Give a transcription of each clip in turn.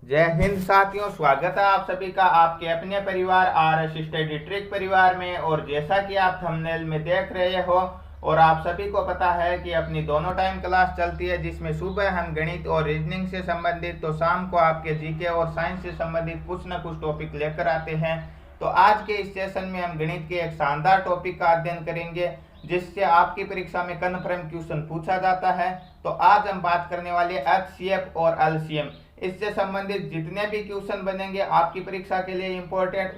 जय हिंद साथियों, स्वागत है आप सभी का आपके अपने परिवार आर स्टडी ट्रिक परिवार में। और जैसा कि आप थंबनेल में देख रहे हो और आप सभी को पता है कि अपनी दोनों टाइम क्लास चलती है, जिसमें सुबह हम गणित और रीजनिंग से संबंधित तो शाम को आपके जीके और साइंस से संबंधित कुछ न कुछ टॉपिक लेकर आते हैं। तो आज के इस सेशन में हम गणित के एक शानदार टॉपिक का अध्ययन करेंगे जिससे आपकी परीक्षा में कन्फर्म क्वेश्चन पूछा जाता है। तो आज हम बात करने वाले एचसीएफ और एलसीएम, इससे संबंधित जितने भी क्वेश्चन बनेंगे आपकी परीक्षा के लिए इंपॉर्टेंट,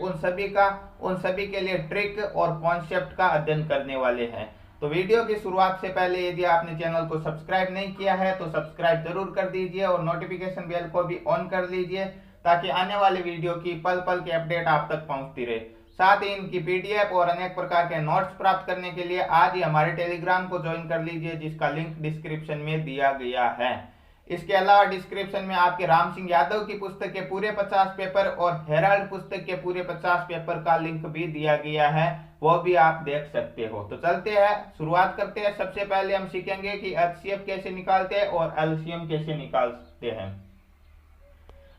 उन सभी के लिए ट्रिक और कॉन्सेप्ट का अध्ययन करने वाले हैं। तो वीडियो की शुरुआत से पहले यदि आपने चैनल को सब्सक्राइब नहीं किया है तो सब्सक्राइब जरूर कर दीजिए और नोटिफिकेशन बेल को भी ऑन कर लीजिए ताकि आने वाले वीडियो की पल पल की अपडेट आप तक पहुंचती रहे। साथ ही इनकी पीडीएफ और अनेक प्रकार के नोट्स प्राप्त करने के लिए आज ही हमारे टेलीग्राम को ज्वाइन कर लीजिए, जिसका लिंक डिस्क्रिप्शन में दिया गया है। इसके अलावा डिस्क्रिप्शन में आपके राम सिंह यादव की पुस्तक के पूरे 50 पेपर और हेराल्ड पुस्तक के पूरे 50 पेपर का लिंक भी दिया गया है, वो भी आप देख सकते हो। तो चलते हैं, शुरुआत करते हैं। सबसे पहले हम सीखेंगे कि एचसीएफ कैसे निकालते हैं और एलसीएम कैसे निकालते हैं।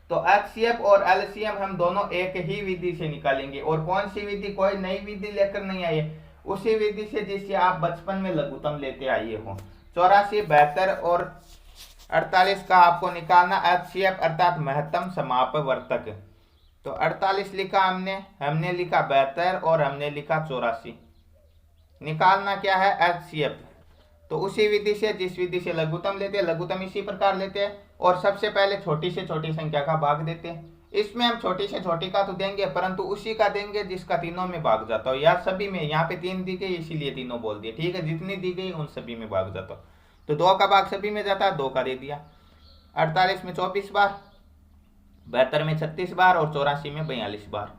तो एचसीएफ और एलसीएम हम दोनों एक ही विधि से निकालेंगे। और कौन सी विधि? कोई नई विधि लेकर नहीं आए, उसी विधि से जिससे आप बचपन में लघुत्तम लेते आए हो। 84, 72 और 48 का आपको निकालना एचसीएफ अर्थात महत्तम समापवर्तक। तो 48 लिखा हमने लिखा 72 और हमने लिखा 84। निकालना क्या है? एचसीएफ। तो उसी विधि से जिस विधि से लघुत्तम लेते हैं, लघुत्तम इसी प्रकार लेते हैं और सबसे पहले छोटी से छोटी संख्या का भाग देते हैं। इसमें हम छोटी से छोटी का तो देंगे, परंतु उसी का देंगे जिसका तीनों में भाग जाता हो या सभी में। यहाँ पे 3 दी गई इसीलिए तीनों बोल दिए, ठीक है। जितनी दी गई उन सभी में भाग जाता हो। तो 2 का भाग सभी में जाता है, 2 का दे दिया। 48 में 24 बार, 72 में 36 बार और 84 में 42 बार।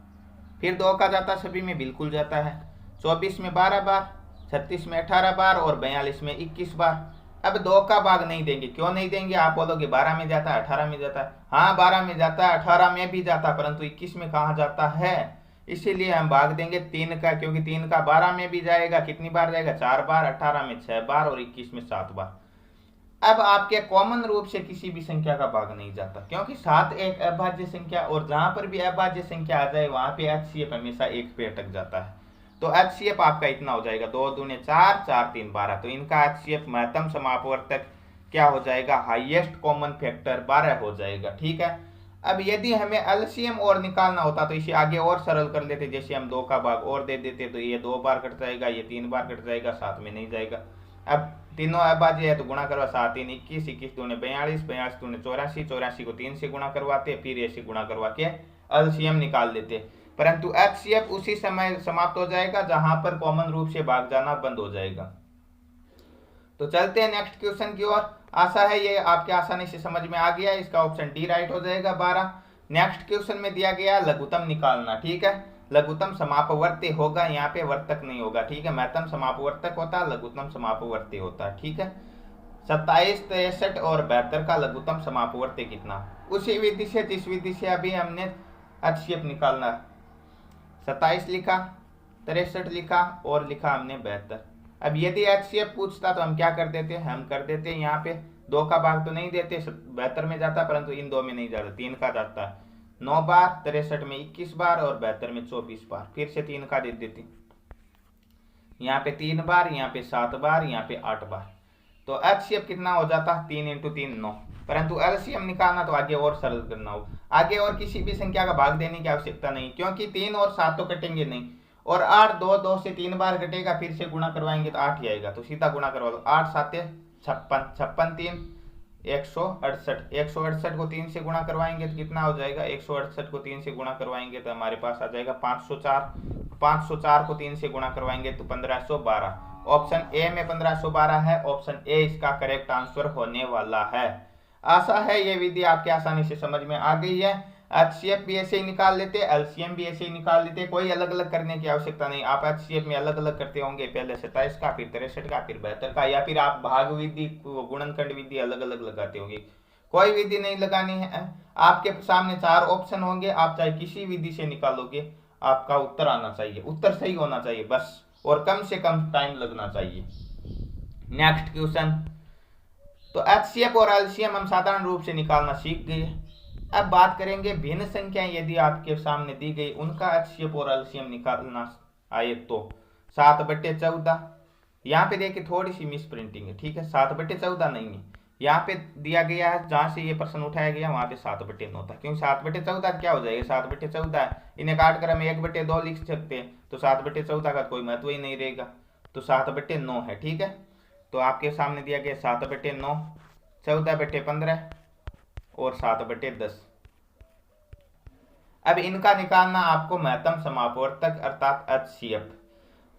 फिर 2 का जाता सभी में, बिल्कुल जाता है। 24 में 12 बार, 36 में 18 बार और 42 में 21 बार। अब 2 का भाग नहीं देंगे। क्यों नहीं देंगे? आप बोलोगे 12 में जाता है, 18 में जाता है। हाँ, 12 में जाता है, 18 में भी जाता है, परंतु 21 में कहाँ जाता है? इसीलिए हम भाग देंगे 3 का, क्योंकि 3 का 12 में भी जाएगा। कितनी बार जाएगा? 4 बार। 18 में 6 बार और 21 में 7 बार। अब आपके कॉमन रूप से किसी भी संख्या का भाग नहीं जाता, क्योंकि 7 एक अभाज्य संख्या और जहां पर भी अभाज्य संख्या आ जाए वहां पे एचसीएफ हमेशा 1 पे अटक जाता है। तो एचसीएफ आपका इतना हो जाएगा, 2 दूने 4, 4 3 12। तो इनका एचसीएफ महत्तम समापवर्तक क्या हो जाएगा? हाईएस्ट कॉमन फैक्टर 12 हो जाएगा, ठीक है। अब यदि हमें एलसीएम और निकालना होता तो इसे आगे और सरल कर लेते। जैसे हम 2 का भाग और दे देते तो ये 2 बार कट जाएगा, ये 3 बार कट जाएगा, 7 में नहीं जाएगा। अब तीनों अभाज्य है तो गुणा करवा, 7 3 21, 21 दूने 42, 42 दूने 84, 84 को 3 से गुणा करवाते, फिर ऐसे गुणा करवा के एलसीएम निकाल लेते। परंतु एचसीएफ उसी समय समाप्त हो जाएगा जहां पर कॉमन रूप से भाग जाना बंद हो जाएगा। तो चलते हैं नेक्स्ट क्वेश्चन की ओर। आशा है ये आपके आसानी से समझ में आ गया। इसका ऑप्शन डी राइट हो जाएगा, 12। नेक्स्ट क्वेश्चन में दिया गया लघुत्तम निकालना, ठीक है। लघुत्तम समापवर्ती होगा, यहाँ पे वर्तक नहीं होगा, ठीक है। महत्तम समापवर्तक होता है, लघुत्तम समापवर्ती होता है, ठीक है। 27, 63 और 72 का लघुत्तम समापवर्ती कितना? उसी विधि से जिस विधि से अभी हमने एचसीएफ निकालना। 27 लिखा, 63 लिखा और लिखा हमने 72। अब यदि एचसीएफ पूछता तो हम क्या कर देते? हम कर देते यहाँ पे 2 का भाग तो नहीं देते, 72 में जाता, परंतु इन 2 में नहीं जाता, 3 का जाता है। 9 बार, 63 में 21 बार और 72 में 24 बार। फिर से 3 का दे देते, यहाँ पे 3 बार, यहाँ पे 7 बार, यहाँ पे 8 बार। तो एचसीएफ कितना हो जाता? 3 × 3 9। परंतु एलसीएम निकालना तो आगे और सरल करना हो। आगे और किसी भी संख्या का भाग देने की आवश्यकता नहीं, क्योंकि 3 और 7 तो कटेंगे नहीं और 8 2 से 3 बार कटेगा, फिर से गुणा करवाएंगे तो 8 ही आएगा। तो सीधा गुणा करवा दो, 8 7 56, 56 3 168। 168 को 3 से गुणा करवाएंगे तो कितना हो जाएगा? 168 को 3 से गुणा करवाएंगे तो हमारे पास आ जाएगा 504। 504 को 3 से गुणा करवाएंगे तो 1512। ऑप्शन ए में 1512 है, ऑप्शन ए इसका करेक्ट आंसर होने वाला है। आशा है ये विधि आपके आसानी से समझ में आ गई है। एचसीएफ भी ऐसे ही निकाल लेते, एलसीएम भी ऐसे ही निकाल लेते, कोई अलग अलग करने की आवश्यकता नहीं। आप एचसीएफ में अलग अलग करते होंगे, पहले 27 का, फिर 63 का, फिर 72 का, या फिर आप भाग विधि गुणनखंड विधि अलग अलग लगाते होंगे। कोई विधि नहीं लगानी है, आपके सामने 4 ऑप्शन होंगे, आप चाहे किसी विधि से निकालोगे आपका उत्तर आना चाहिए, उत्तर सही होना चाहिए बस, और कम से कम टाइम लगना चाहिए। Next question. तो एचसीएफ और एलसीएम हम साधारण रूप से निकालना सीख गए। अब बात करेंगे भिन्न संख्याएं यदि आपके सामने दी गई उनका HCF और LCM निकालना आए तो 7/14। यहाँ पे देखिए थोड़ी सी मिस प्रिंटिंग है, ठीक है, 7/14 नहीं है, यहाँ पे दिया गया है जहां से ये प्रश्न उठाया गया वहां पे 7/9 था, क्योंकि 7/14 क्या हो जाएगा, 7/14 इन्हें काट कर हम 1/2 लिख सकते हैं, तो 7/14 का कोई महत्व ही नहीं रहेगा, तो 7/9 है, ठीक है। तो आपके सामने दिया गया 7/9, 14/15 और 7/10। अब इनका निकालना आपको महत्तम समापवर्तक अर्थात HCF।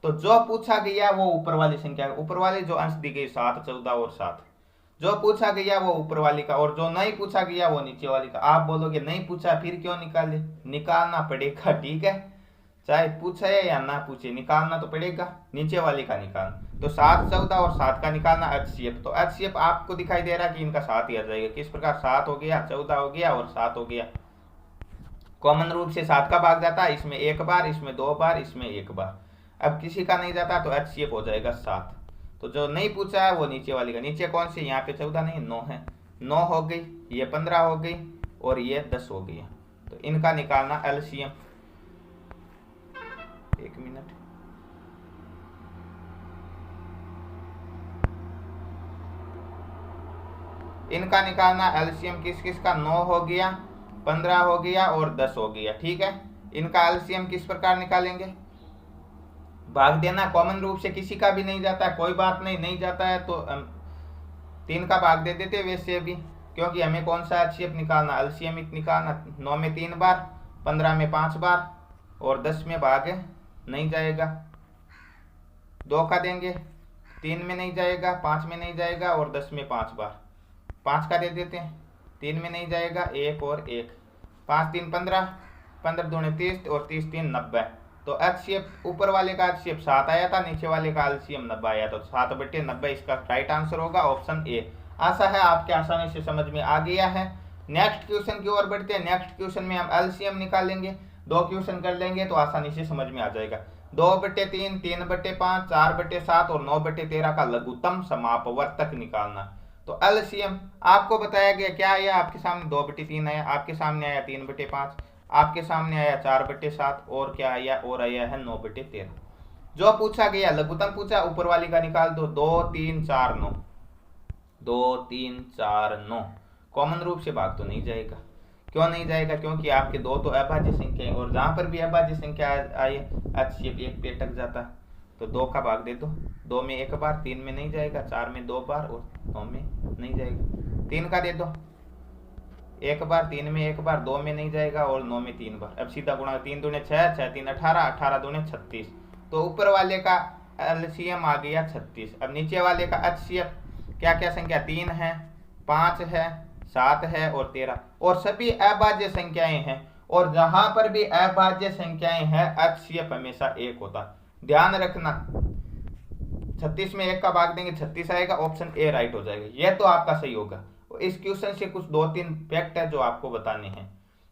तो जो पूछा गया वो ऊपर वाली संख्या, ऊपर वाली जो अंश दी गई 7, 14 और 7, जो पूछा गया वो ऊपर वाली का, और जो नहीं पूछा गया वो नीचे वाली का। आप बोलोगे नहीं पूछा फिर क्यों निकाले, निकालना पड़ेगा, ठीक है, चाहे पूछे या ना पूछे निकालना तो पड़ेगा, नीचे वाली का निकालना। तो 7, 14 और 7 का निकालना HCF। तो HCF आपको दिखाई दे रहा है कि इनका 7 ही आ जाएगा। किस प्रकार, 7 हो गया, 14 हो गया और 7 हो गया। कॉमन रूप से 7 का भाग जाता है, इसमें 1 बार, इसमें 2 बार, इसमें 1 बार। अब किसी का नहीं जाता तो HCF हो जाएगा 7। तो जो नहीं पूछा है वो नीचे वाली का। नीचे कौन सी, यहाँ पे 14 नहीं, 9 है, 9 हो गई, ये 15 हो गई और ये 10 हो गई। तो इनका निकालना LCM। एक मिनट, इनका निकालना LCM किस किस का, 9 हो गया, 15 हो गया और 10 हो गया, ठीक है। इनका LCM किस प्रकार निकालेंगे, भाग देना, कॉमन रूप से किसी का भी नहीं जाता है, कोई बात नहीं, नहीं जाता है तो 3 का भाग दे देते वैसे भी, क्योंकि हमें कौन सा HCF निकालना, LCM निकालना। 9 में 3 बार, 15 में 5 बार और 10 में भाग नहीं जाएगा, 2 का देंगे, 3 में नहीं जाएगा, 5 में नहीं जाएगा और 10 में 5 बार, 5 का दे देते हैं, 3 में नहीं जाएगा, 1 और 1, 5 3 15, 15 दूनी 30 और 30 3 90। तो HCF ऊपर वाले का HCF 7 आया था, नीचे वाले का LCM 90 आया, तो 7/90 इसका राइट आंसर होगा ऑप्शन ए। आशा है आपके आसानी से समझ में आ गया है। नेक्स्ट क्वेश्चन की ओर बढ़ते हैं। नेक्स्ट क्वेश्चन में हम LCM निकालेंगे, 2 क्वेश्चन कर लेंगे तो आसानी से समझ में आ जाएगा। 2/3, 3/5, 4/7 और 9/13 का लघुत्तम समापवर्तक निकालना। तो LCM आपको बताया गया क्या आया, आपके सामने 2/3 आया, आपके सामने आया 3/5, आपके सामने आया 4/7 और क्या आया, और आया है 9/13। जो पूछा गया लघुत्तम पूछा, ऊपर वाली का निकाल दो, 2 3 4 9, 2 3 4 9। कॉमन रूप से भाग तो नहीं जाएगा, क्यों नहीं जाएगा, क्योंकि आपके 2 तो अभाज्य संख्या है और जहां पर भी अभाज्य संख्या आई HCF 1 पे अटक जाता, तो 2 का भाग दे दो, 2 में 1 बार, 3 में नहीं जाएगा, 4 में 2 बार और 9 में नहीं जाएगा। 3 का दे दो, 1 बार, 3 में 1 बार, 2 में नहीं जाएगा और 9 में 3 बार। अब सीधा गुणा, 3 दूने 6, 6 3 18, 18 दूने 36। तो ऊपर वाले का LCM आ गया 36। अब नीचे वाले का HCF क्या क्या संख्या, 3 है, 5 है, 7 है और 13, और सभी अभाज्य संख्याएं हैं, और जहां पर भी अभाज्य संख्याएं हैं HCF हमेशा 1 होता। ध्यान रखना, 36 में 1 का भाग देंगे 36 आएगा, ऑप्शन ए राइट हो जाएगा। यह तो आपका सही होगा। इस क्वेश्चन से कुछ 2-3 फैक्ट है जो आपको बताने हैं।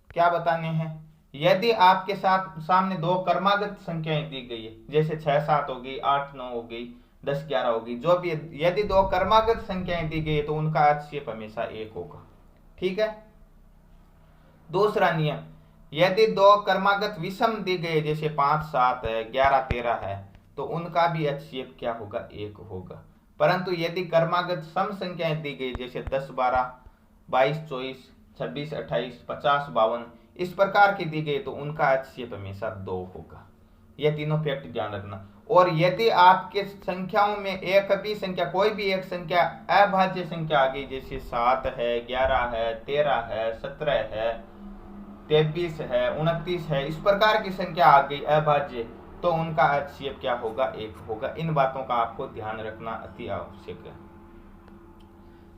क्या बताने हैं, यदि आपके साथ सामने 2 क्रमागत संख्याएं दी गई है, जैसे 6 7 हो गई, 8 9 हो गई, 10 11 हो गई, जो भी, यदि 2 क्रमागत संख्याएं दी गई है तो उनका HCF हमेशा 1 होगा, ठीक है। दूसरा नियम, यदि 2 क्रमागत विषम दी गई, जैसे 5 7 है, 11 13 है, तो उनका भी HCF क्या होगा, 1 होगा। परंतु यदि क्रमागत सम संख्याएं दी गई, जैसे 10 12, 22 24, 26 28, 50 52, इस प्रकार की दी गई, तो उनका HCF हमेशा 2 होगा। ये तीनों फैक्ट ध्यान रखना। और यदि आपके संख्याओं में एक भी संख्या, कोई भी एक संख्या अभाज्य संख्या आ गई, जैसे 7 है, 11 है, 13 है, 17 है, 23 है, 29 है, इस प्रकार की संख्या आ गई अभाज्य, तो उनका HCF क्या होगा, 1 होगा। इन बातों का आपको ध्यान रखना अति आवश्यक है।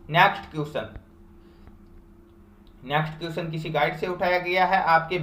नेक्स्ट क्वेश्चन किसी गाइड से उठाया गया है। आपके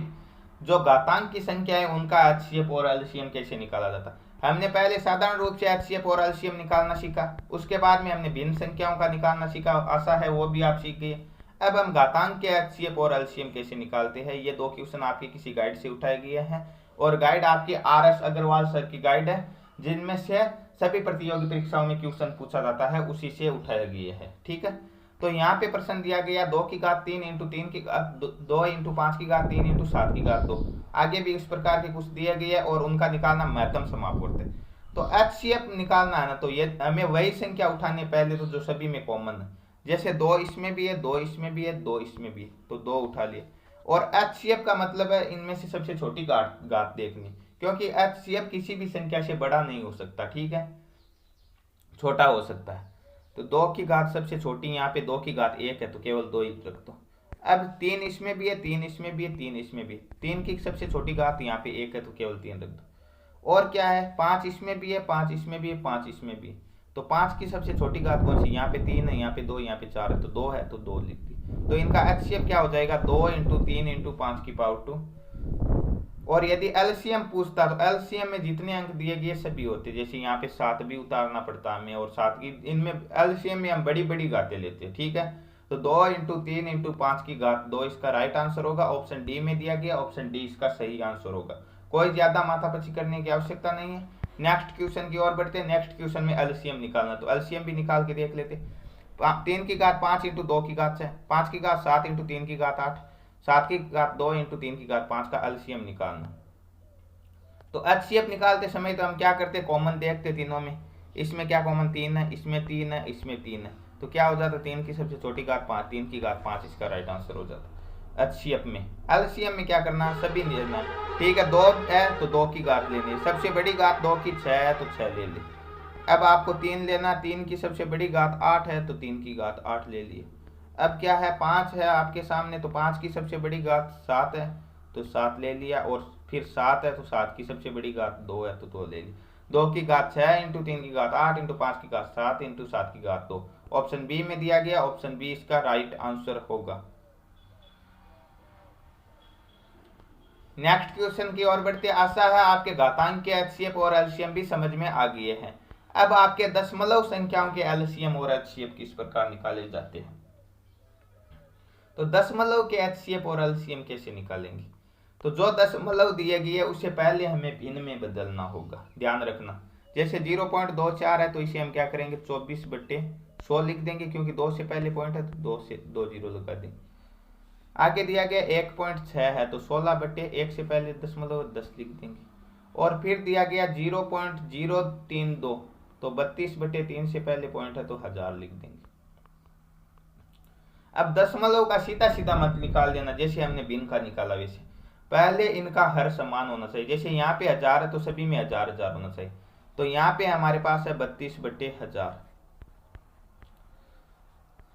जो घातांक की संख्या है उनका HCF और LCM कैसे निकाला जाता है। हमने पहले साधारण रूप से HCF और LCM निकालना सीखा, उसके बाद में हमने भिन्न संख्याओं का निकालना सीखा, आशा है वो भी आप सीख गए। अब हम घातांक के HCF और LCM कैसे निकालते हैं, ये 2 क्वेश्चन आपके किसी गाइड से उठाए गए हैं, और गाइड आपके RS अग्रवाल सर की गाइड है, जिनमें से सभी प्रतियोगी परीक्षाओं में क्वेश्चन पूछा जाता है, उसी से उठाया गया है, ठीक है। तो यहाँ पे प्रश्न दिया गया 2 की घात 3 इंटू 3 की घात 2 इंटू 5 की घात 3 इंटू 7 की घात 2। आगे भी इस प्रकार के कुछ दिए गए हैं और उनका निकालना महत्तम समापवर्त है। तो एचसीएफ निकालना है ना, तो ये हमें वही संख्या उठानी है पहले तो जो सभी में कॉमन है। जैसे 2 इसमें भी है, 2 इसमें भी है, 2 इसमें भी है, तो 2 उठा लिए। और एचसीएफ का मतलब है इनमें से सबसे छोटी घात देखनी, क्योंकि एचसीएफ किसी भी संख्या से बड़ा नहीं हो सकता, ठीक है, छोटा हो सकता है। तो 2 की घात सबसे छोटी, यहाँ पे 2 की घात 1 है तो केवल 2 ही रख दो। अब 3 इसमें भी है, 3 इसमें भी है, 3 इसमें भी है, 3 की सबसे छोटी घात यहाँ पे 1 है तो केवल 3 रख दो। और क्या है, 5 इसमें भी है, 5 इसमें भी है, 5 इसमें भी है, तो 5 की सबसे छोटी घात कौन सी, यहाँ पे 3 है, यहाँ पे 2, यहाँ पे 4 है, तो 2 है तो 2 लिख दी। तो इनका एचसीएफ क्या हो जाएगा, 2 इंटू 3 इंटू 5 की पावर 2। और यदि एलसीएम पूछता तो एलसीएम में जितने अंक दिए गए सभी होते, जैसे यहाँ पे 7 भी उतारना पड़ता हमें, और 7 की इनमें एलसीएम में हम बड़ी बड़ी घातें लेते हैं, ठीक है। तो 2 इंटू 3 इंटू 5 की घात 2 इसका राइट आंसर होगा, ऑप्शन डी में दिया गया, ऑप्शन डी इसका सही आंसर होगा। कोई ज्यादा माथापच्ची करने की आवश्यकता नहीं है। नेक्स्ट क्वेश्चन की ओर बढ़ते हैं। नेक्स्ट क्वेश्चन में एलसीएम निकालना, तो एलसीएम भी निकाल के देख लेते। 3 की घात 5 इंटू 2 की घात 6, 5 की घात 7 इंटू 3 की घात 8, 7 की घात 2 इंटू 3 की घात 5 का एलसीएम निकालना। तो एचसीएफ निकालते समय तो हम क्या करते, कॉमन देखते तीनों में। इसमें क्या कॉमन, 3 है, इसमें 3 है, इसमें 3 है, तो क्या हो जाता, 3 की सबसे छोटी घात 5, 3 की घात 5 इसका राइट आंसर हो जाता एचसीएफ में। एलसीएम में क्या करना, सभी नहीं लेना, ठीक है। 2 है तो 2 की घात लेनी है, सबसे बड़ी घात 2 की 6 है तो 6 ले ली। अब आपको 3 लेना, 3 की सबसे बड़ी घात 8 है तो 3 की घात 8 ले लिए। अब क्या है, 5 है आपके सामने, तो 5 की सबसे बड़ी घात 7 है तो 7 ले लिया, और फिर 7 है तो 7 की सबसे बड़ी घात 2 है तो 2 ले ली। 2 की घात 6 इंटू 3 की घात 8 इंटू 5 की घात 7 इंटू 7 की घात 2। ऑप्शन बी में दिया गया, ऑप्शन बी इसका राइट आंसर होगा। नेक्स्ट क्वेश्चन की ओर बढ़ते। आशा है आपके घातांक के एचसीएफ और एलसीएम भी समझ में आ गए हैं। अब आपके दशमलव संख्याओं के एलसीएम और एचसीएफ किस प्रकार निकाले जाते हैं। तो दशमलव के एचसीएफ और एलसीएम कैसे निकालेंगे, तो जो दशमलव दिए गए उसे पहले हमें भिन्न में बदलना होगा, ध्यान रखना। जैसे 0.24 है तो इसे हम क्या करेंगे, 24/100 लिख देंगे, क्योंकि 2 से पहले पॉइंट है तो 2 से 2 जीरो लगा देंगे। आगे दिया गया 1.6 है तो 16/1 से पहले दशमलव 10 लिख देंगे। और फिर दिया गया 0.032 तो 32/3 से पहले पॉइंट है तो 1000 लिख देंगे। अब दशमलव का सीधा सीधा मत निकाल देना, जैसे हमने भिन्न का निकाला वैसे। पहले इनका हर समान होना चाहिए, जैसे यहाँ पे 1000 है तो सभी में 1000 होना चाहिए। तो यहाँ पे हमारे पास है 32/1000,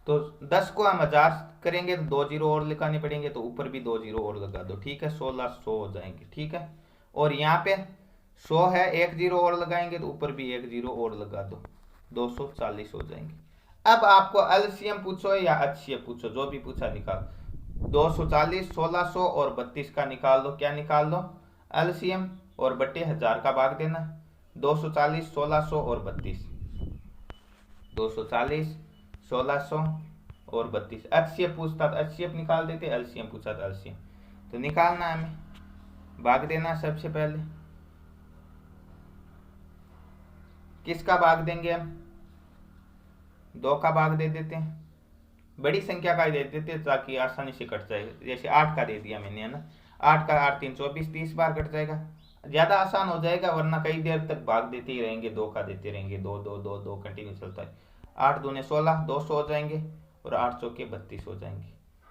तो 10 को हम 1000 करेंगे तो 2 जीरो और लगाने पड़ेंगे, तो ऊपर भी 2 जीरो और लगा दो, ठीक है, 1600 हो जाएंगे, ठीक है। और यहाँ पे 100 है, 1 जीरो और लगाएंगे तो ऊपर भी 1 जीरो और लगा दो, 240 हो जाएंगे। अब आपको एलसीएम पूछो या एचसीएफ पूछो, जो भी पूछा निकाल। 240, 1600 और 32 का निकाल दो, क्या निकाल दो, एलसीएम, और बट्टे 1000 का भाग देना। 240, 1600 और 32, 240, 1600 और 32। एचसीएफ पूछता तो एचसीएफ निकाल देते, एलसीएम पूछा तो एलसीएम। तो निकालना हमें, भाग देना। सबसे पहले किसका भाग देंगे हम, 2 का भाग दे देते हैं, बड़ी संख्या का दे देते हैं ताकि आसानी से कट जाए। जैसे 8 का दे दिया मैंने, है ना, 8 का 8 3 24, 30 बार कट जाएगा, ज्यादा आसान हो जाएगा, वरना कई देर तक भाग देते ही रहेंगे, 2 का देते रहेंगे, 2 2 2 2 कंटिन्यू चलता है। 8 दूने 16, 200 हो जाएंगे, और 8 चौके 32 हो जाएंगे।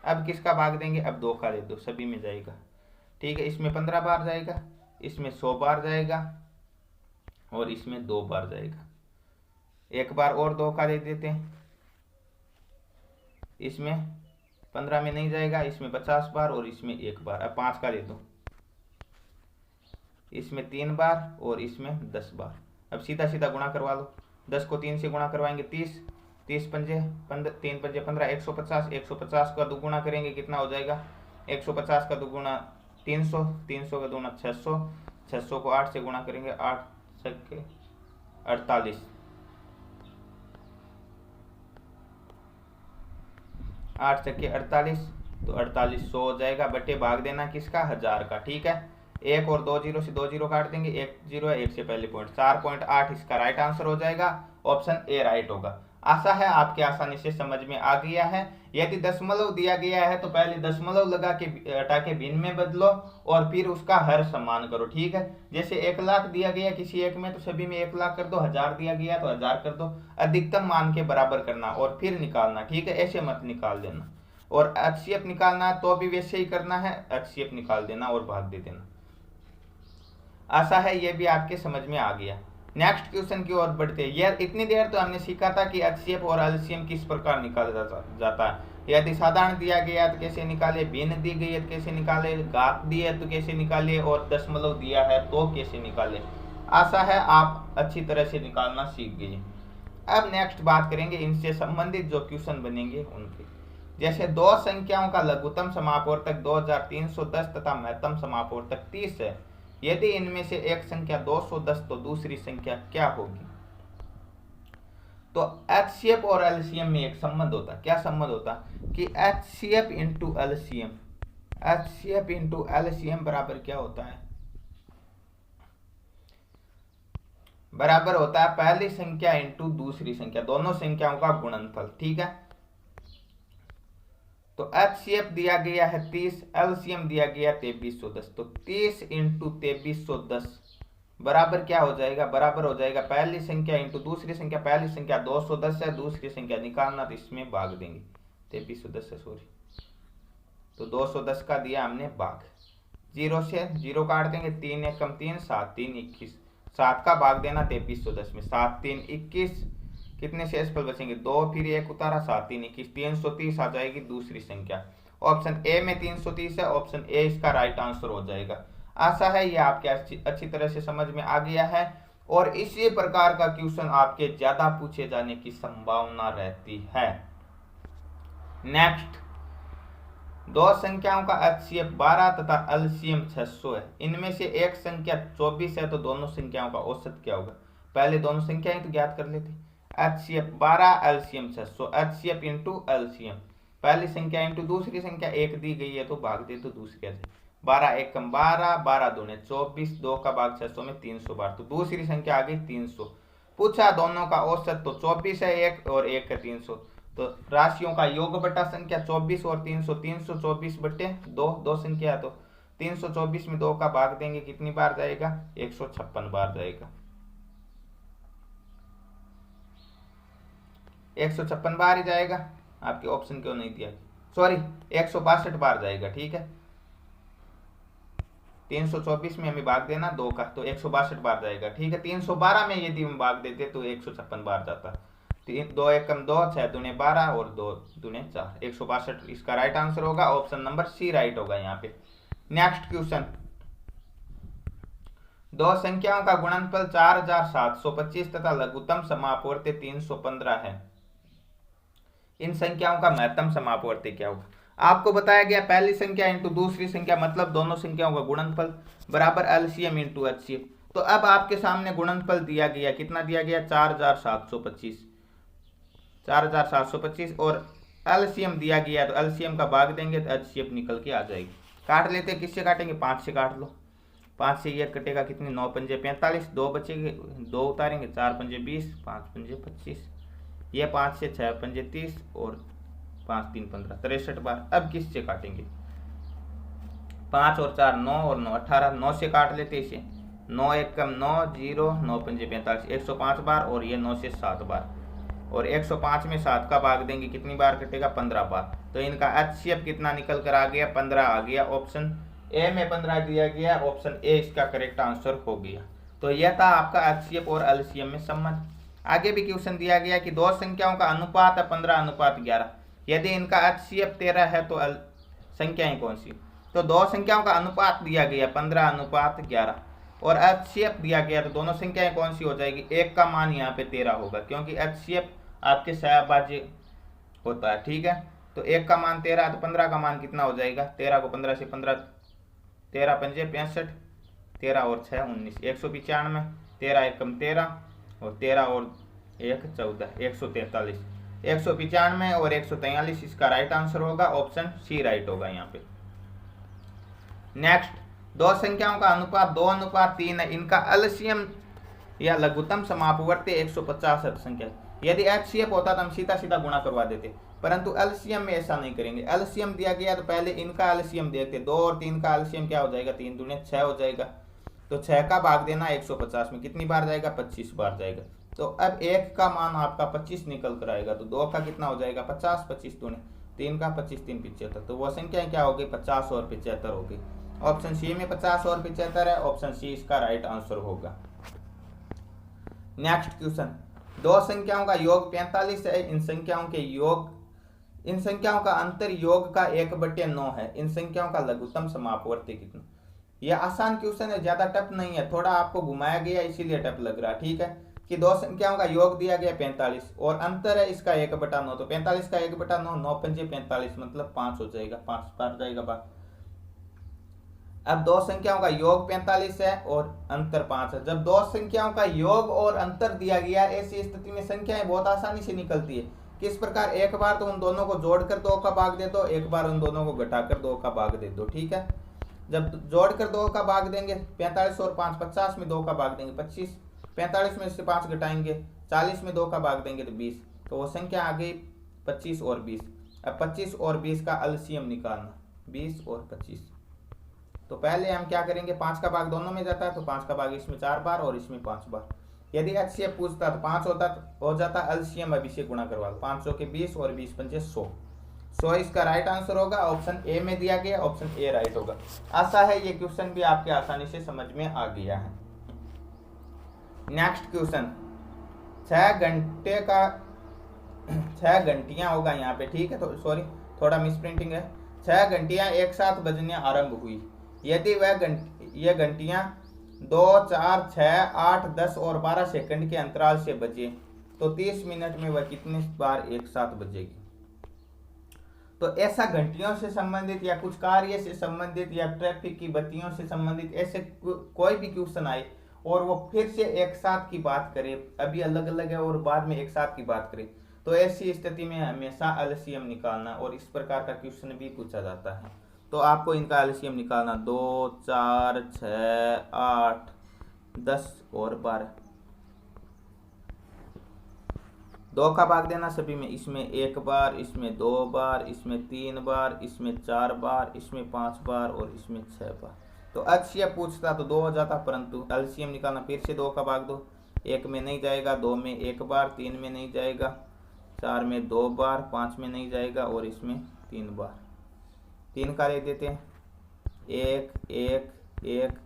अब किसका भाग देंगे, अब 2 का दे दो, सभी में जाएगा, ठीक है। इसमें 15 बार जाएगा, इसमें 100 बार जाएगा, और इसमें 2 बार जाएगा। एक बार और 2 का दे देते हैं, इसमें 15 में नहीं जाएगा, इसमें 50 बार और इसमें 1 बार। अब 5 का दे दो, इसमें 3 बार और इसमें 10 बार। अब सीधा सीधा गुणा करवा लो, 10 को 3 से गुणा करवाएंगे 30, 30 पंजे 3 पंजे 15, 150, 150 का दुगुना करेंगे कितना हो जाएगा, 150 का दुगुना 300, 300 का दुगुना 600, 600 को 8 से गुणा करेंगे, 8 छक्के 48, 8 छक्के 48, तो 4800 हो जाएगा। बट्टे भाग देना किसका, 1000 का, ठीक है। 1 और 2 जीरो से 2 जीरो काट देंगे, 1 जीरो है, 1 से पहले पॉइंट, 4.8 इसका राइट आंसर हो जाएगा। ऑप्शन ए राइट होगा। आशा है आपके आसानी से समझ में आ गया है। यदि दशमलव दिया गया है तो पहले दशमलव लगा के हटा के भिन्न में बदलो और फिर उसका हर समान करो, ठीक है। जैसे 1,00,000 दिया गया किसी एक में तो सभी में 1,00,000 कर दो, 1000 दिया गया तो 1000 कर दो, अधिकतम मान के बराबर करना और फिर निकालना, ठीक है। ऐसे मत निकाल देना। और HCF निकालना है तो भी वैसे ही करना है, HCF निकाल देना और भाग दे देना। आशा है ये भी आपके समझ में आ गया। नेक्स्ट क्वेश्चन की ओर बढ़ते हैं। यार इतनी देर तो हमने सीखा था कि HCF और LCM किस प्रकार निकाला जाता है। यदि साधारण दिया गया तो कैसे निकाले, भिन्न दी गई है तो कैसे निकाले, घात दी है तो कैसे निकाले और दशमलव दिया है तो कैसे निकाले। आशा है आप अच्छी तरह से निकालना सीख गए। अब नेक्स्ट बात करेंगे इनसे संबंधित जो क्वेश्चन बनेंगे उनके। जैसे दो संख्याओं का लघुत्तम समापवर्तक 2310 तथा महत्तम समापवर्तक 30 है। यदि इनमें से एक संख्या 210 तो दूसरी संख्या क्या होगी। तो HCF और LCM में एक संबंध होता, क्या संबंध होता कि HCF into LCM, HCF into LCM बराबर क्या होता है, बराबर होता है पहली संख्या इंटू दूसरी संख्या, दोनों संख्याओं का गुणनफल, ठीक है। तो HCF दिया गया है 30, LCM दिया गया 2310, तो 30 इंटू 2310 बराबर क्या हो जाएगा, बराबर हो जाएगा पहली संख्या इंटू दूसरी संख्या। पहली संख्या 210 है, दूसरी संख्या निकालना तो इसमें भाग देंगे, 2310 है सॉरी, तो 210 का दिया हमने भाग, 0 से 0 काट देंगे, 3 1 कम 3, 7 3 21, 7 का भाग देना 2310 में, 7 3 21, कितने शेषफल बचेंगे 2, फिर 1 उतारा, 7 3 21, 330 आ जाएगी दूसरी संख्या। ऑप्शन ए में 330 है, ऑप्शन ए इसका राइट आंसर हो जाएगा। आशा है ये आपके अच्छी तरह से समझ में आ गया है और इसी प्रकार का क्वेश्चन आपके ज्यादा पूछे जाने की संभावना रहती है। नेक्स्ट, दो संख्याओं का HCF 12 तथा LCM 600 है। इनमें से एक संख्या 24 है तो दोनों संख्याओं का औसत क्या होगा। पहले दोनों संख्याएं तो ज्ञात कर लेते। HCF 12 LCM 600, HCF into LCM, पहली संख्या इंटू दूसरी संख्या, एक दी गई है तो भाग दे तो दूसरी से, 12 1 कम 12, 12 दूने 24, 2 का भाग 600 में 300 बार, तो दूसरी संख्या आ गई 300। पूछा दोनों का औसत, तो 24 है एक और एक है 300, तो राशियों का योग बटा संख्या 24 और 300, 324 बटे 2, दो संख्या तो 324 में 2 का भाग देंगे, कितनी बार जाएगा 156 बार जाएगा, 156 बार ही जाएगा। आपके ऑप्शन क्यों नहीं दिया, सॉरी 162 बार जाएगा, ठीक है। 324 में हमें भाग देना 2 का, तो 162 बार जाएगा, ठीक है। 312 में यदि हम भाग देते तो 156 बार जाता। 2 1 कम 2, 6 दूने 12 और 2 दूने 4, 162 इसका राइट आंसर होगा, ऑप्शन नंबर सी राइट होगा यहाँ पे। नेक्स्ट क्वेश्चन, दो संख्याओं का गुणनफल 4725 तथा लघुत्तम समापवर्ती 315 है। इन संख्याओं का महत्तम समापवर्ती क्या होगा। आपको बताया गया पहली संख्या इंटू दूसरी संख्या मतलब दोनों संख्याओं का गुणनफल बराबर LCM इंटू HCF। तो अब आपके सामने गुणनफल दिया गया, कितना दिया गया 4725, 4725 और LCM दिया गया, तो LCM का भाग देंगे तो HCF निकल के आ जाएगी। काट लेते हैं, किससे काटेंगे 5 से काट लो, 5 से ये कटेगा कितनी 9 पंजे 45, 2 बचेंगे 2 उतारेंगे, 4 पंजे 20, 5 पंजे 25, ये 5 से 6 पंजे 30 और 5 3 15, 63 बार। अब किससे काटेंगे 5 और 4 9 और 9 18, 9 से काट लेते इसे, 9 1 कम 9 0, 9 पंजे 45, 105 बार और ये 9 से 7 बार, और 105 में 7 का भाग देंगे, कितनी बार कटेगा 15 बार। तो इनका HCF कितना निकल कर आ गया 15 आ गया, ऑप्शन ए में 15 दिया गया, ऑप्शन ए इसका करेक्ट आंसर हो गया। तो यह था आपका HCF और LCM में संबंध। आगे भी क्वेश्चन दिया गया कि दो संख्याओं का अनुपात है 15:11, यदि इनका HCF 13 है तो संख्याएं कौन सी। तो दो संख्याओं का अनुपात दिया गया 15:11 और HCF दिया गया, तो दोनों संख्याएं कौन सी हो जाएगी, एक का मान यहाँ पे 13 होगा क्योंकि HCF आपके सहभाज्य होता है, ठीक है। तो एक का मान 13, तो 15 का मान कितना हो जाएगा, 13 को 15 से 15, 13 पंजे 65, 13 और 6 19, 195, 13 1 कम 13 और 13 और 1 14, 143, 195 और 143 इसका राइट आंसर होगा, ऑप्शन सी राइट होगा यहाँ पे। नेक्स्ट, दो संख्याओं का अनुपात 2:3 है, इनका LCM या लघुत्तम समापवर्ती 150 है। संख्या यदि एचसीएफ होता तो हम सीधा सीधा गुणा करवा देते, परंतु एलसीएम में ऐसा नहीं करेंगे। एलसीएम दिया गया तो पहले इनका एलसीएम देखते, 2 और 3 का एलसीएम क्या हो जाएगा, 3 दूने 6 हो जाएगा। तो 6 का भाग देना 150 में कितनी बार जाएगा, 25 बार जाएगा। तो अब 1 का मान आपका 25 निकल कर आएगा, तो 2 का कितना हो जाएगा 50, 25 दूने 3 का 25 3 75, तो वो संख्या क्या होगी 50 और 75 होगी। ऑप्शन सी में 50 और 75 है, ऑप्शन सी इसका राइट आंसर होगा। नेक्स्ट क्वेश्चन, दो संख्याओं का योग 45 है, इन संख्याओं का अंतर योग का 1/9 है, इन संख्याओं का लघुत्तम समापवर्ती कितना। यह आसान क्वेश्चन है, ज्यादा टफ नहीं है, थोड़ा आपको घुमाया गया इसीलिए टफ लग रहा है। ठीक है कि दो संख्याओं का योग दिया गया 45 और अंतर है इसका 1/9, तो 45 का 1/9 9 पंजे 45 मतलब 5 हो जाएगा, 5 बार जाएगा बार। अब दो संख्याओं का योग 45 है और अंतर 5 है। जब दो संख्याओं का योग और अंतर दिया गया, ऐसी स्थिति में संख्याएं बहुत आसानी से निकलती है। किस प्रकार, एक बार तो उन दोनों को जोड़कर 2 का भाग दे दो, एक बार उन दोनों को घटाकर 2 का भाग दे दो। ठीक है, जब जोड़कर 2 का भाग देंगे 45 और 5 50 में 2 का भाग देंगे 25, 45 में से 5 घटाएंगे 40 में 2 का भाग देंगे तो 20, तो वो संख्या आ गई 25 और 20। अब 25 और 20 का एलसीएम निकालना, 20 और 25। तो पहले हम क्या करेंगे, 5 का भाग दोनों में जाता है, तो 5 का भाग इसमें 4 बार और इसमें 5 बार। यदि एचसीएफ पूछता तो 5 हो जाता, एलसीएम अभी से गुणा करवा लो, 500 के 20 और 20 पंजे 100, 100 इसका राइट आंसर होगा। ऑप्शन ए में दिया गया, ऑप्शन ए राइट होगा। आशा है ये क्वेश्चन भी आपके आसानी से समझ में आ गया है। नेक्स्ट क्वेश्चन, 6 घंटियां होगा यहाँ पे। ठीक है, तो सॉरी थोड़ा मिसप्रिंटिंग है। 6 घंटियां एक साथ बजने आरंभ हुई, यदि ये घंटियां 2 4 6 8 10 और 12 सेकंड के अंतराल से बजे तो 30 मिनट में वह कितनी बार एक साथ बजेगी। तो ऐसा घंटियों से संबंधित या कुछ कार्य से संबंधित या ट्रैफिक की बत्तियों से संबंधित ऐसे कोई भी क्वेश्चन आए और वो फिर से एक साथ की बात करे, अभी अलग अलग है और बाद में एक साथ की बात करे, तो ऐसी स्थिति में हमेशा एलसीएम निकालना, और इस प्रकार का क्वेश्चन भी पूछा जाता है। तो आपको इनका एलसीएम निकालना, 2 4 6 8 10 और 12, 2 का भाग देना सभी में, इसमें 1 बार, इसमें 2 बार, इसमें 3 बार, इसमें 4 बार, इसमें 5 बार और इसमें 6 बार। तो एचसीएफ पूछता तो 2 हो जाता, परंतु एलसीएम निकालना, फिर से 2 का भाग दो, 1 में नहीं जाएगा, 2 में 1 बार, 3 में नहीं जाएगा, 4 में 2 बार, 5 में नहीं जाएगा और इसमें 3 बार। 3 का ले देते हैं, 1 1 1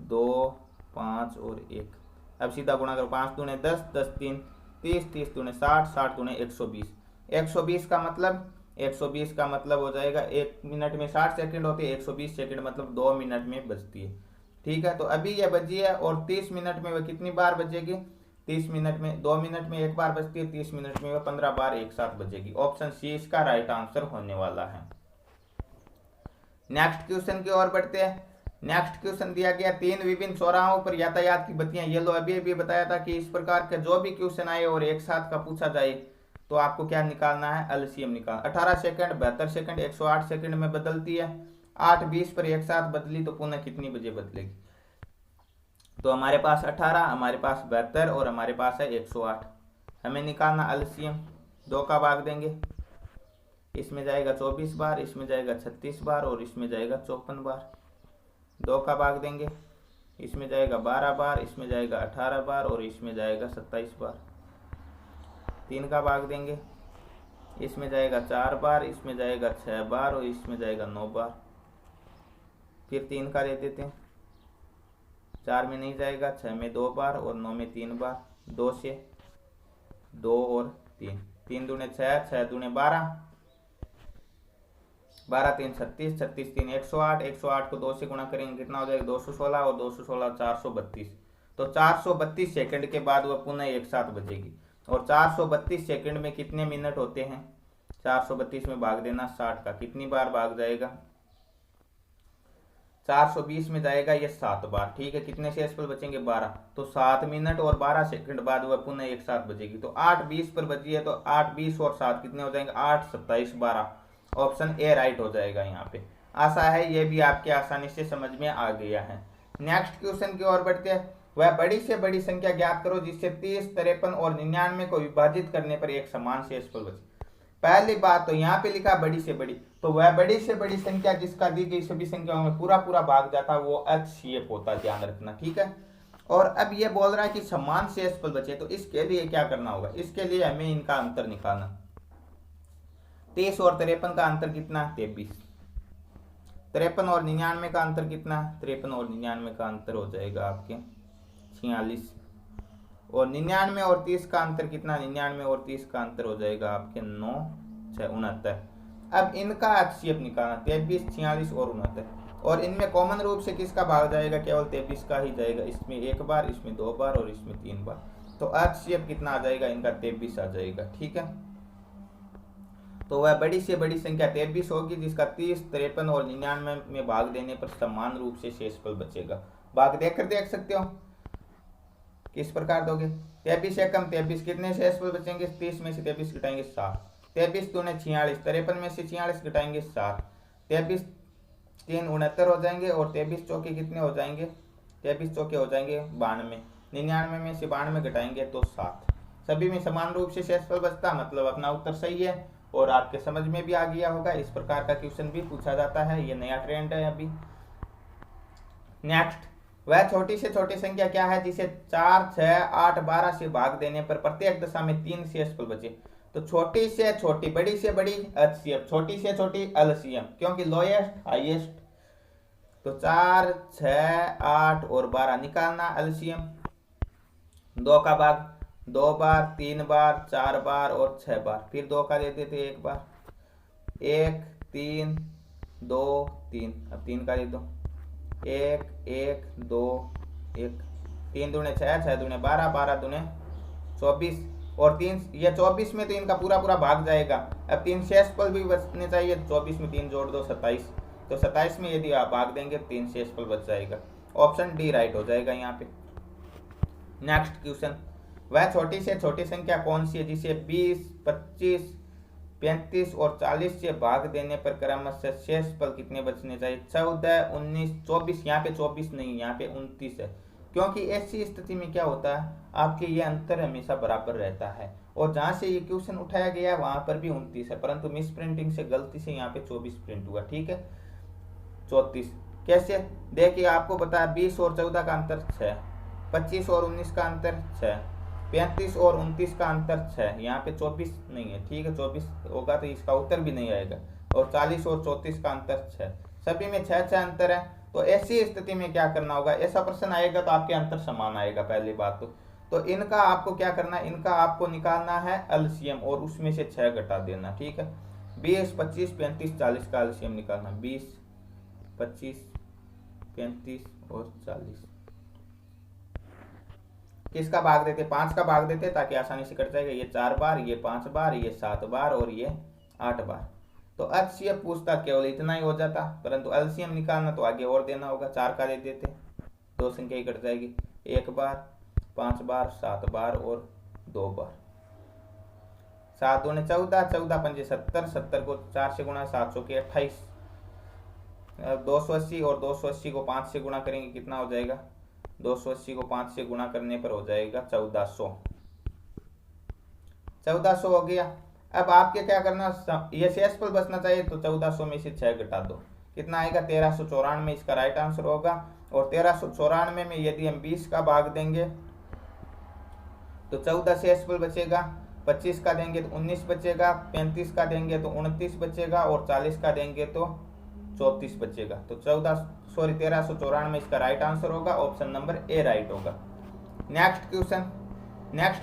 2 5 और 1। अब सीधा गुणा करो, 5 दूने 10 10 3 30 30 दूने 60 60 दूने 120। 120 का मतलब हो जाएगा 1 मिनट में 60 सेकंड होती है, 120 सेकंड मतलब 2 मिनट में बजती है। ठीक है, तो अभी यह बजी है और 30 मिनट में वह कितनी बार बजेगी, 30 मिनट में 2 मिनट में 1 बार बजती है, 30 मिनट में वह 15 बार एक साथ बजेगी। ऑप्शन सी इसका राइट आंसर होने वाला है। नेक्स्ट क्वेश्चन की ओर बढ़ते हैं। नेक्स्ट क्वेश्चन दिया गया, 3 विभिन्न चौराहों पर यातायात की बत्तियां, ये लो अभी बताया था कि इस प्रकार के जो भी क्वेश्चन आए और एक साथ का पूछा जाए तो आपको क्या निकालना है, एलसीएम निकालना। 18 सेकंड 72 सेकंड 108 सेकंड में बदलती है, 8:20 पर एक साथ बदली तो पुनः कितनी बजे बदलेगी। तो हमारे पास 18, हमारे पास 72 और हमारे पास है 108। हमें निकालना एलसीएम, 2 का भाग देंगे, इसमें जाएगा 24 बार, इसमें जाएगा 36 बार और इसमें जाएगा 54 बार। 2 का भाग देंगे, इसमें जाएगा 12 बार, इसमें जाएगा 18 बार और इसमें जाएगा 27 बार। 3 का भाग देंगे, इसमें जाएगा 4 बार, इसमें जाएगा 6 बार और इसमें जाएगा 9 बार। फिर 3 का ले देते हैं, 4 में नहीं जाएगा, 6 में 2 बार और 9 में 3 बार। 2 से 2 और 3, 3 दूने 6, 6 दूने 12, 12 3 36, 36 3 108, 108 को 2 से गुणा करेंगे कितना हो जाएगा 216 और 216 432। तो 432 सेकंड के बाद वह पुनः एक साथ बजेगी। और 432 सेकंड में कितने मिनट होते हैं, 432 में भाग देना 60 का, कितनी बार भाग जाएगा, 420 में जाएगा ये 7 बार। ठीक है, कितने शेषफल बचेंगे 12, तो 7 मिनट और 12 सेकंड बाद वह पुनः एक साथ बजेगी। तो 8:20 पर बजी है, तो 8:20 और 7 कितने हो जाएंगे, 8 27 12। ऑप्शन ए राइट हो जाएगा यहाँ पे। आशा है ये भी आपके आसानी से समझ में आ गया है। नेक्स्ट क्वेश्चन की ओर बढ़ते हैं। वह बड़ी से बड़ी संख्या ज्ञात करो जिससे 30, 53 और 99 को विभाजित करने पर एक समान शेषफल बचे। पहली बात तो यहाँ पे लिखा बड़ी से बड़ी, तो वह बड़ी से बड़ी संख्या जिसका दी गई सभी संख्याओं में पूरा पूरा भाग जाता है वो HCF होता है, ध्यान रखना, ठीक है। और अब ये बोल रहा है कि समान शेषफल बचे, तो इसके लिए क्या करना होगा, इसके लिए हमें इनका अंतर निकालना। 30 और 53 का अंतर कितना, 23। 53 और 99 का अंतर कितना, 53 और 99 का अंतर हो जाएगा आपके 46। और 99 और 30 का अंतर कितना, 99 और 30 का अंतर हो जाएगा आपके 9, 6, 69। अब इनका HCF निकालना, 23, 46 और 69। और इनमें कॉमन रूप से किसका भाग जाएगा, केवल 23 का ही जाएगा, इसमें एक बार, इसमें 2 बार और इसमें 3 बार। तो HCF कितना आ जाएगा इनका, 23 आ जाएगा, ठीक है। तो वह बड़ी से बड़ी संख्या 23 होगी जिसका 30, 53 और 99 में भाग देने पर समान रूप से शेषफल बचेगा। भाग देख सकते हो किस प्रकार दोगे। 23 से कम 23 कितने शेषफल बचेंगे, 30 में से 23 घटाएंगे 7, 23 दूने 46, 53 में से 46 घटाएंगे 7, 23 3 69 हो जाएंगे और 23 चौके कितने हो जाएंगे, 23 चौके हो जाएंगे 92, 99 में से 92 घटाएंगे तो 7। सभी में समान रूप से शेषफल बचता, मतलब अपना उत्तर सही है और आपके समझ में भी आ गया होगा। इस प्रकार का क्वेश्चन भी पूछा जाता है, ये नया ट्रेंड है अभी। नेक्स्ट, वह छोटी से छोटी संख्या क्या है जिसे 4, 6, 8, 12 से भाग देने पर प्रत्येक दशा में 3 शेषफल बचे। तो छोटी से छोटी, बड़ी से बड़ी HCF, छोटी से छोटी LCM, क्योंकि लोएस्ट हाईएस्ट। तो 4, 6, 8 और 12 निकालना LCM। 2 का भाग 2 बार, 3 बार, 4 बार और 6 बार, फिर 2 का दे देते 1 बार, 1, 3, 2, 3, अब 3 का दे दो, 1, 1, 2, 1, 3 दूने 6, 6 दूने 12, 12 दूने 24 और 3, ये 24 में तो इनका पूरा पूरा भाग जाएगा। अब 3 शेषफल भी बचने चाहिए, 24 में 3 जोड़ दो 27, तो 27 में यदि आप भाग देंगे 3 शेषफल बच जाएगा। ऑप्शन डी राइट हो जाएगा यहाँ पे। नेक्स्ट क्वेश्चन, वह छोटी से छोटी संख्या कौन सी है जिसे 20, 25, 35 और 40 से भाग देने पर क्रमशः शेषफल कितने बचने चाहिए, 14, 19, 24। यहाँ पे 24 नहीं, यहाँ पे 29 है, क्योंकि ऐसी स्थिति में क्या होता है आपके ये अंतर हमेशा बराबर रहता है। और जहाँ से ये क्वेश्चन उठाया गया वहां पर भी 29 है, परंतु मिस प्रिंटिंग से गलती से यहाँ पे 24 प्रिंट हुआ, ठीक है। 34 कैसे, देखिए आपको पता है 20 और 14 का अंतर 6, 25 और 19 का अंतर 6, 35 और 29 का अंतर 6, यहाँ पे 24 नहीं है, ठीक है। 24 होगा तो इसका उत्तर भी नहीं आएगा। और 40 और 34 का अंतर 6, सभी में 6 अंतर है। तो ऐसी स्थिति में क्या करना होगा, ऐसा प्रश्न आएगा तो आपके अंतर समान आएगा पहली बात तो इनका आपको क्या करना है, इनका आपको निकालना है LCM और उसमें से 6 घटा देना, ठीक है। 20, 25, 35, 40 का LCM निकालना, 20, 25, 35 और 40। किसका भाग देते, 5 का भाग देते ताकि आसानी से कट जाएगा। ये 4 बार, ये 5 बार, ये 7 बार और ये 8 बार। तो HCF पूछता केवल इतना ही हो जाता, परंतु LCM निकालना तो आगे और देना होगा। 4 का दे देते, 2 संख्या ही कट जाएगी, 1 बार, 5 बार, 7 बार और 2 बार। 7 दूने 14, 14 पंजे 70, 70 को 4 से गुणा, 7 सौ के 28, 280 और 280 को 5 से गुणा करेंगे कितना हो जाएगा, 280 को 5 से गुणा करने पर हो जाएगा 1400। 1400 हो गया। अब आपके क्या करना, ये शेषफल बचना चाहिए तो 1400 में से 6 घटा दो, कितना आएगा 1394, इसका राइट आंसर होगा। और 1394 में यदि हम 20 का भाग देंगे तो 14 शेषफल बचेगा, 25 का देंगे तो 19 बचेगा, 35 का देंगे तो 29 बचेगा और 40 का देंगे तो 34 बचेगा। तो 1394 इसका राइट आंसर होगा, ऑप्शन नंबर ए राइट होगा। नेक्स्ट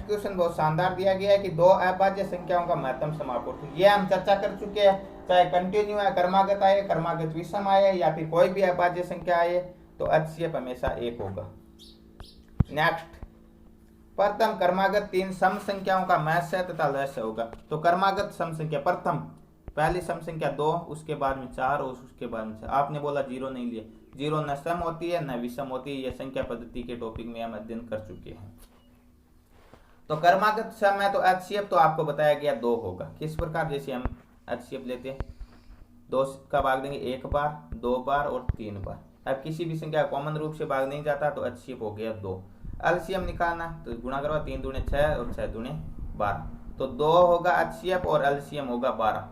क्वेश्चन बहुत शानदार दिया गया है कि 2 अभाज्य संख्याओं का महत्तम समापूर्ति। ये हम चर्चा कर चुके हैं, चाहे कंटिन्यू है, क्रमागत आए, क्रमागत विषम आए या फिर कोई भी अभाज्य संख्या आए तो HCF हमेशा 1 होगा। नेक्स्ट, प्रथम क्रमागत 3 सम संख्याओं का महस्य तथा लस्य होगा। तो क्रमागत सम संख्या, प्रथम पहली सम संख्या 2, उसके बाद में 4 और उसके बाद में 6। आपने बोला 0 नहीं लिया, 0 न सम होती है न विषम होती है, यह संख्या पद्धति के टॉपिक में हम अध्ययन कर चुके हैं। तो क्रमागत सम है तो HCF तो आपको बताया गया 2 होगा। किस प्रकार, जैसे हम HCF लेते हैं 2 का भाग देंगे 1 बार, 2 बार और 3 बार। अब किसी भी संख्या कॉमन रूप से भाग नहीं जाता तो HCF हो गया 2। एलसीएम निकालना तो गुणा करो, 3 दूने 6 और 6 दूने 12, तो 2 होगा एचसीएफ और एलसीएम होगा 12।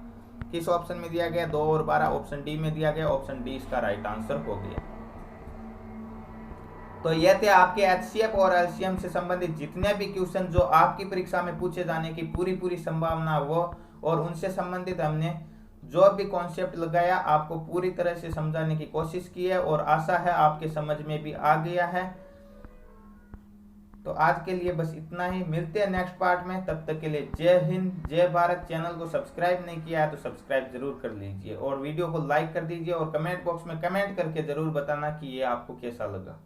किस ऑप्शन में दिया गया? 2 और 12 ऑप्शन डी में दिया गया। ऑप्शन डी इसका राइट आंसर हो गया। तो ये थे आपके एचसीएफ और एलसीएम से संबंधित जितने भी क्वेश्चन जो आपकी परीक्षा में पूछे जाने की पूरी संभावना वो, और उनसे संबंधित हमने जो भी कॉन्सेप्ट लगाया आपको पूरी तरह से समझाने की कोशिश की है, और आशा है आपके समझ में भी आ गया है। तो आज के लिए बस इतना ही, मिलते हैं नेक्स्ट पार्ट में। तब तक के लिए जय हिंद, जय भारत। चैनल को सब्सक्राइब नहीं किया है तो सब्सक्राइब जरूर कर लीजिए, और वीडियो को लाइक कर दीजिए, और कमेंट बॉक्स में कमेंट करके जरूर बताना कि ये आपको कैसा लगा।